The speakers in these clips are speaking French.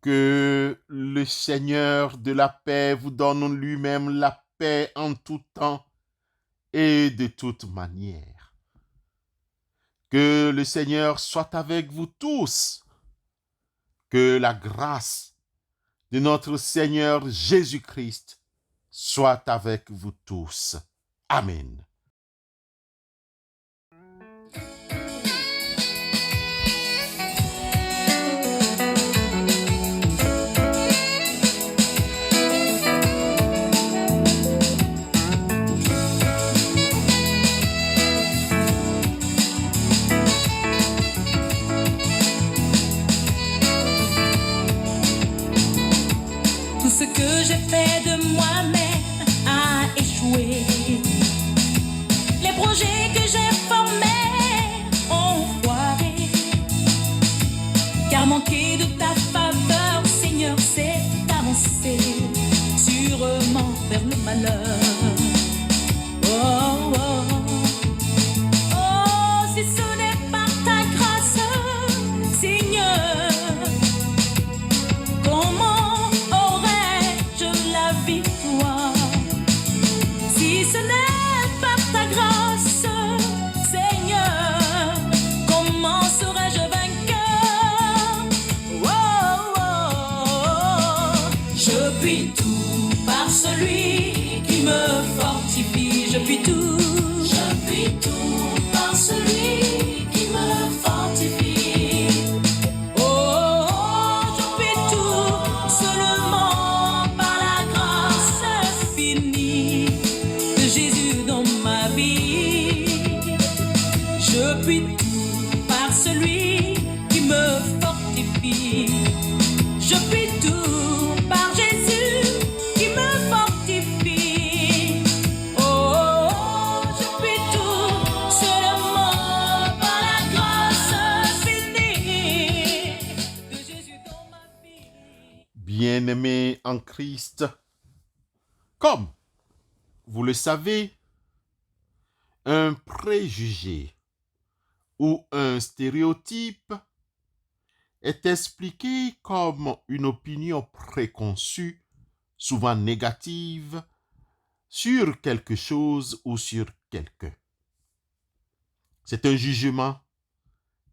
Que le Seigneur de la paix vous donne lui-même la paix en tout temps et de toute manière. Que le Seigneur soit avec vous tous. Que la grâce de notre Seigneur Jésus-Christ soit avec vous tous. Amen. Tout ce que j'ai fait de moi-même a échoué. Les projets que j'ai formés ont foiré. Car manquer de ta faveur, Seigneur, c'est avancer sûrement vers le malheur. Oh, oh, oh, si ce n'est pas ta grâce, Seigneur, comment aurais-je la victoire? Si ce n'est pas ta grâce, Seigneur, comment serais-je vainqueur? Oh, oh, oh. Je puis tout par celui qui me fortifie. Je puis tout. Je puis tout par celui qui me fortifie. Oh, oh, je puis tout seulement par la grâce infinie de Jésus dans ma vie. Je puis tout par celui qui me fortifie. Je puis tout par Jésus qui me fortifie. Oh, oh, je puis tout seulement par la grâce infinie de Jésus dans ma vie. Bien-aimés en Christ, comme vous le savez, un préjugé ou un stéréotype est expliqué comme une opinion préconçue, souvent négative, sur quelque chose ou sur quelqu'un. C'est un jugement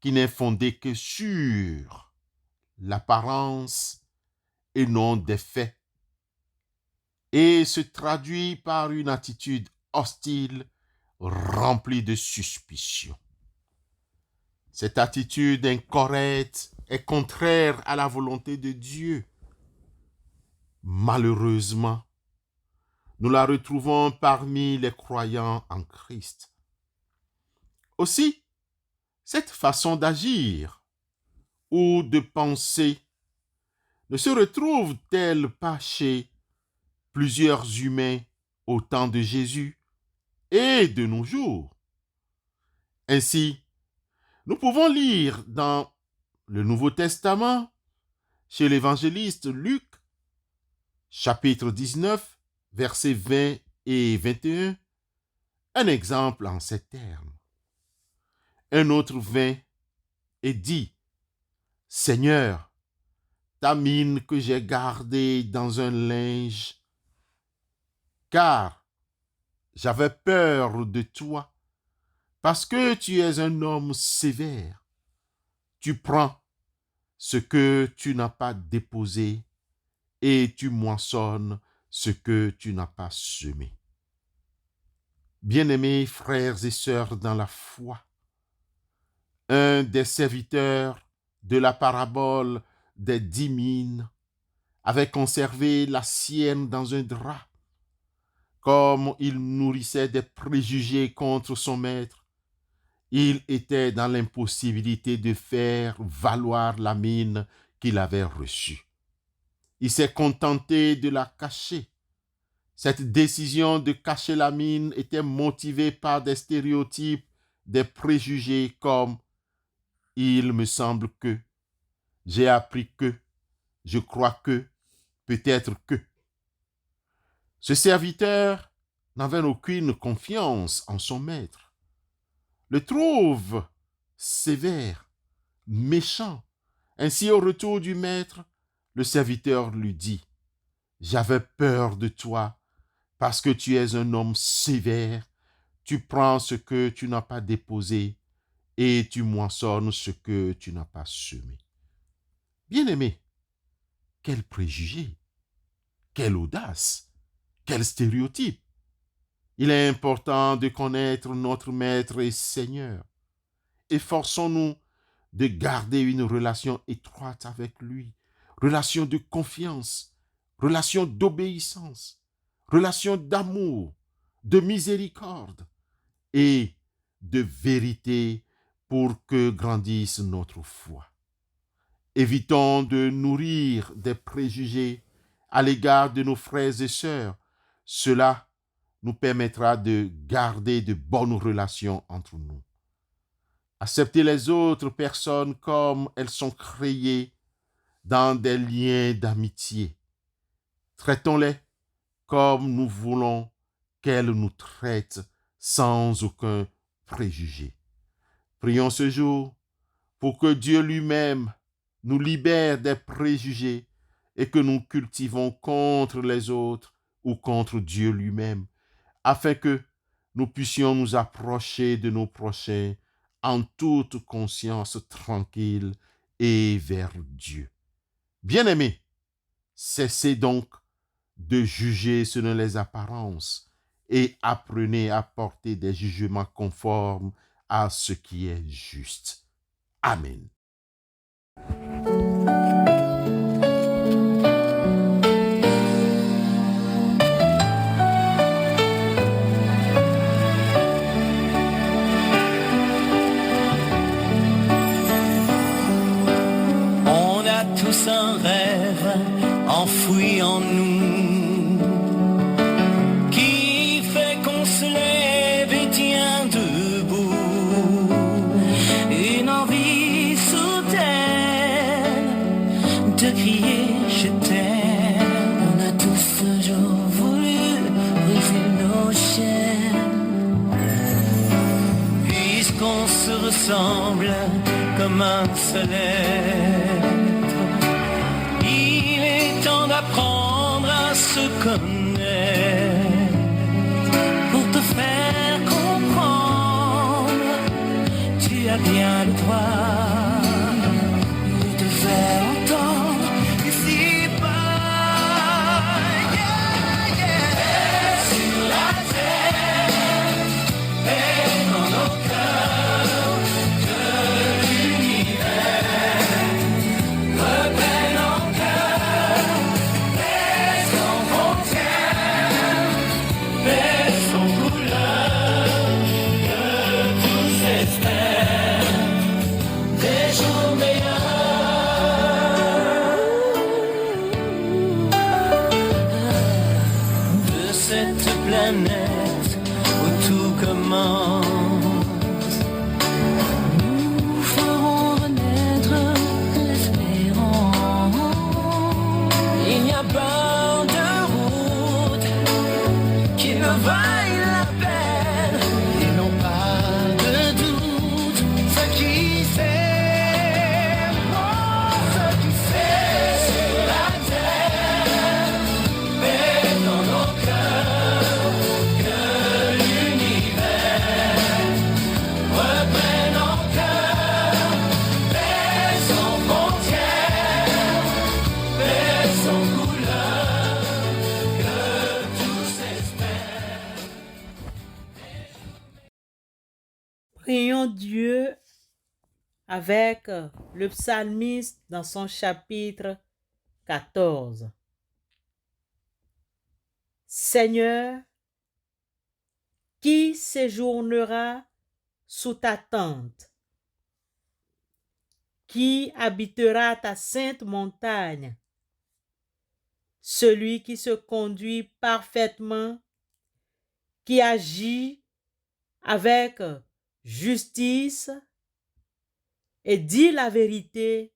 qui n'est fondé que sur l'apparence et non des faits, et se traduit par une attitude hostile remplie de suspicion. Cette attitude incorrecte est contraire à la volonté de Dieu. Malheureusement, nous la retrouvons parmi les croyants en Christ. Aussi, cette façon d'agir ou de penser ne se retrouve-t-elle pas chez plusieurs humains au temps de Jésus et de nos jours? Ainsi, nous pouvons lire dans le Nouveau Testament, chez l'évangéliste Luc, chapitre 19, versets 20 et 21, un exemple en ces termes. Un autre vint et dit, « Seigneur, ta mine que j'ai gardée dans un linge, car j'avais peur de toi, parce que tu es un homme sévère. Tu prends ce que tu n'as pas déposé et tu moissonnes ce que tu n'as pas semé. » Bien-aimés frères et sœurs dans la foi, un des serviteurs de la parabole des 10 mines avait conservé la sienne dans un drap. Comme il nourrissait des préjugés contre son maître, il était dans l'impossibilité de faire valoir la mine qu'il avait reçue. Il s'est contenté de la cacher. Cette décision de cacher la mine était motivée par des stéréotypes, des préjugés comme « il me semble que »,« j'ai appris que »,« je crois que »,« peut-être que ». Ce serviteur n'avait aucune confiance en son maître, le trouve sévère, méchant. Ainsi, au retour du maître, Le serviteur lui dit, « J'avais peur de toi, parce que tu es un homme sévère. Tu prends ce que tu n'as pas déposé et tu moissonnes ce que tu n'as pas semé. » Bien-aimé, quel préjugé, quelle audace, quel stéréotype. Il est important de connaître notre Maître et Seigneur. Efforçons-nous de garder une relation étroite avec lui, relation de confiance, relation d'obéissance, relation d'amour, de miséricorde et de vérité pour que grandisse notre foi. Évitons de nourrir des préjugés à l'égard de nos frères et sœurs. Cela nous permettra de garder de bonnes relations entre nous. Accepter les autres personnes comme elles sont créées dans des liens d'amitié. Traitons-les comme nous voulons qu'elles nous traitent sans aucun préjugé. Prions ce jour pour que Dieu lui-même nous libère des préjugés et que nous cultivons contre les autres ou contre Dieu lui-même, afin que nous puissions nous approcher de nos prochains en toute conscience tranquille et vers Dieu. Bien-aimés, cessez donc de juger selon les apparences et apprenez à porter des jugements conformes à ce qui est juste. Amen. On a tous un rêve enfoui en nous qui fait qu'on se lève et tient debout. Une envie soudaine de crier je t'aime. On a tous un jour voulu briser nos chaînes, puisqu'on se ressemble comme un seul être. Il est temps d'apprendre à se connaître pour te faire comprendre. Tu as bien le droit de te faire entendre ici-bas. Yeah, yeah. Sur la terre et dans nos cœurs, que l'univers reprenne en cœur les sans frontières, les sans couleurs, que tous espèrent des jours meilleurs. De cette planète où tout commence, nous ferons renaître l'espérance. Il n'y a pas de route qui ne vaille la peine, et non pas de doute. Ce qui sait, ce qui sait sur la terre et dans nos cœurs, que l'univers reprenne en cœur les sans frontières, les sans couleurs, que tous espèrent. Prions Dieu avec le psalmiste dans son chapitre 14. Seigneur, qui séjournera sous ta tente? Qui habitera ta sainte montagne? Celui qui se conduit parfaitement, qui agit avec justice et dit la vérité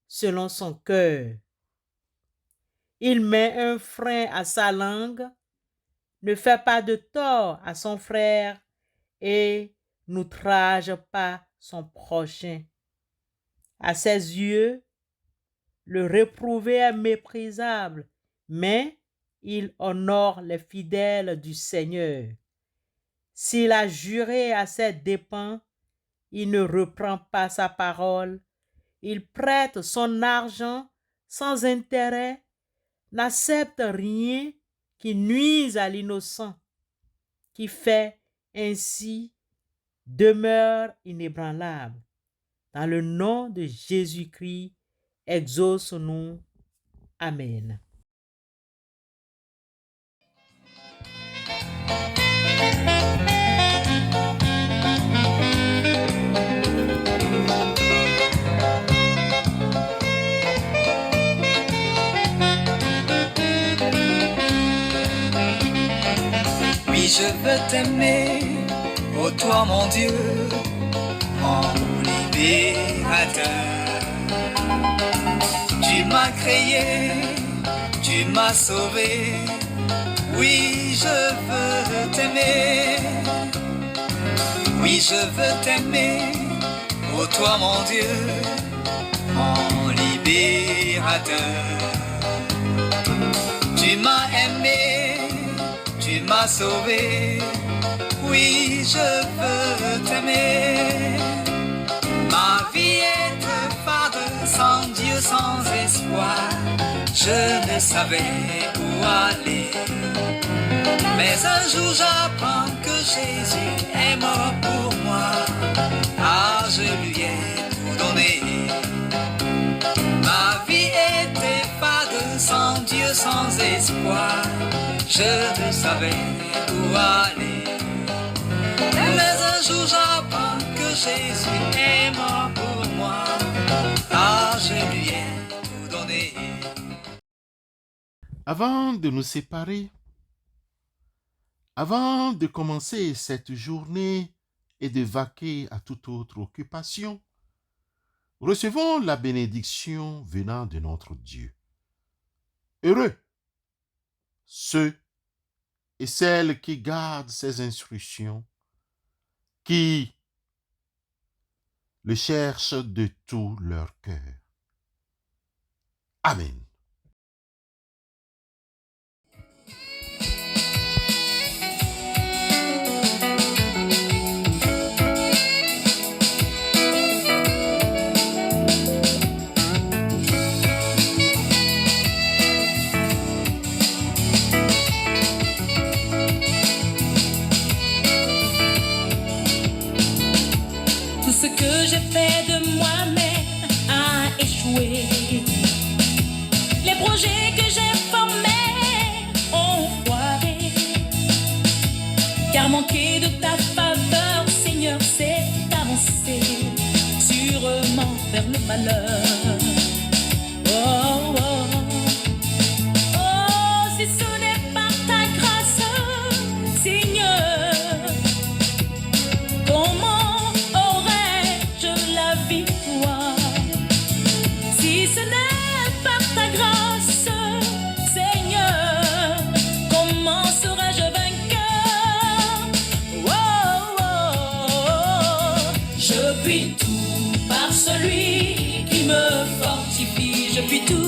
selon son cœur. Il met un frein à sa langue, ne fait pas de tort à son frère et n'outrage pas son prochain. À ses yeux, Le réprouvé est méprisable, mais il honore les fidèles du Seigneur. S'il a juré à ses dépens, il ne reprend pas sa parole. Il prête son argent sans intérêt, n'accepte rien qui nuise à l'innocent, qui fait ainsi demeure inébranlable. Dans le nom de Jésus-Christ, exauce-nous. Amen. Oui, je veux t'aimer, ô toi mon Dieu, mon libérateur. Tu m'as créé, tu m'as sauvé. Oui, je veux t'aimer. Oui, je veux t'aimer, ô toi mon Dieu, mon libérateur. Tu m'as aimé, tu m'as sauvé. Oui, je veux t'aimer. Ma vie est fade, sans Dieu, sans espoir. Je ne savais où aller. Mais un jour j'apprends que Jésus est mort pour moi. Ah, je lui ai tout donné. Ma vie était fade, sans Dieu, sans espoir. Je ne savais où aller. Mais un jour j'apprends que Jésus est mort pour moi. Ah, je lui ai tout donné. Avant de nous séparer, avant de commencer cette journée et de vaquer à toute autre occupation, recevons la bénédiction venant de notre Dieu. Heureux ceux et celles qui gardent ses instructions, qui le cherchent de tout leur cœur. Amen. Tout ce que j'ai fait de moi-même a échoué. Les projets que j'ai formés ont foiré. Car manquer de ta faveur, Seigneur, c'est avancer sûrement vers le malheur. Oh, oh. Oh, si ce n'est pas ta grâce, Seigneur, comment aurais-je la victoire? Si ce n'est pas ta grâce, Seigneur, comment serais-je vainqueur? Oh, oh, oh. Je puis tout par celui qui me fortifie. Je puis tout